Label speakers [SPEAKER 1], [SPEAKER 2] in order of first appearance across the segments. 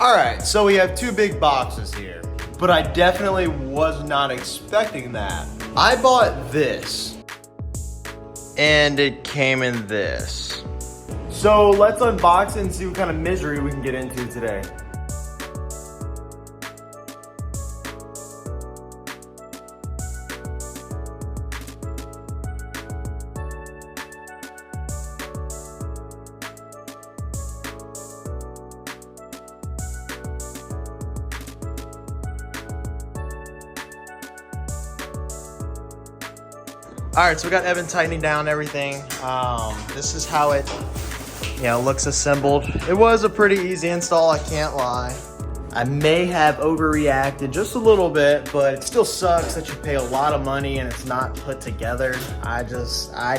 [SPEAKER 1] All right, so we have two big boxes here, but I definitely was not expecting that. I bought this, and it came in this. So let's unbox it and see what kind of misery we can get into today. All right, so we got Evan tightening down everything. This is how it, looks assembled. It was a pretty easy install, I can't lie. I may have overreacted just a little bit, but it still sucks that you pay a lot of money and it's not put together. I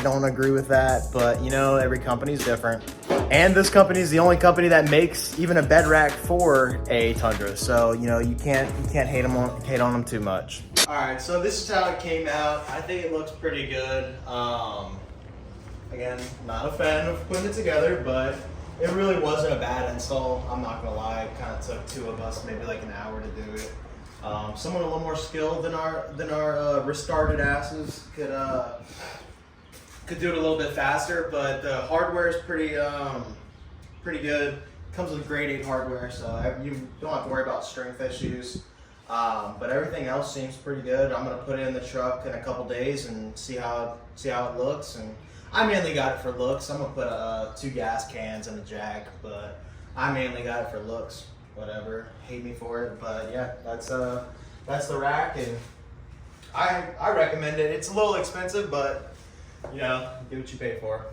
[SPEAKER 1] don't agree with that, but every company's different. And this company is the only company that makes even a bed rack for a Tundra. So, you can't hate on them too much. All right, so this is how it came out. I think it looks pretty good. Again, not a fan of putting it together, but it really wasn't a bad install. I'm not gonna lie, it kind of took two of us maybe like an hour to do it. Someone a little more skilled than our restarted asses could do it a little bit faster, but the hardware is pretty good. Comes with grade 8 hardware, so you don't have to worry about strength issues. But everything else seems pretty good. I'm gonna put it in the truck in a couple days and see how it looks. And I mainly got it for looks. I'm gonna put 2 gas cans and a jack, but I mainly got it for looks. Whatever, hate me for it, but yeah, that's the rack, and I recommend it. It's a little expensive, but get what you pay for.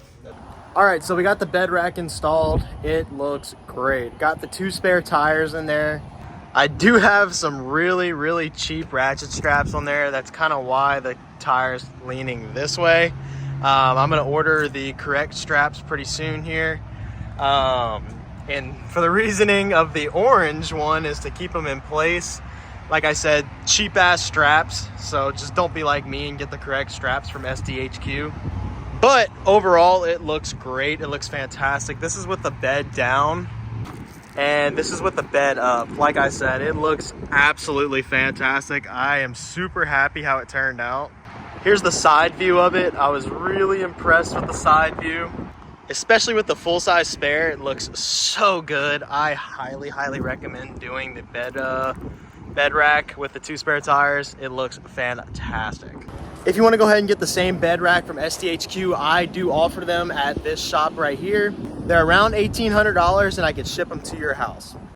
[SPEAKER 1] All right, so we got the bed rack installed. It looks great. Got the 2 spare tires in there. I do have some really, really cheap ratchet straps on there. That's kind of why the tire's leaning this way. I'm gonna order the correct straps pretty soon here. And for the reasoning of the orange one is to keep them in place. Like I said, cheap ass straps. So just don't be like me and get the correct straps from SDHQ. But overall, it looks great. It looks fantastic. This is with the bed down. And this is with the bed up. Like I said, it looks absolutely fantastic. I am super happy how it turned out. Here's the side view of it. I was really impressed with the side view, especially with the full-size spare. It looks so good. I highly, highly recommend doing the bed rack with the 2 spare tires. It looks fantastic. If you want to go ahead and get the same bed rack from SDHQ, I do offer them at this shop right here. They're around $1,800 and I can ship them to your house.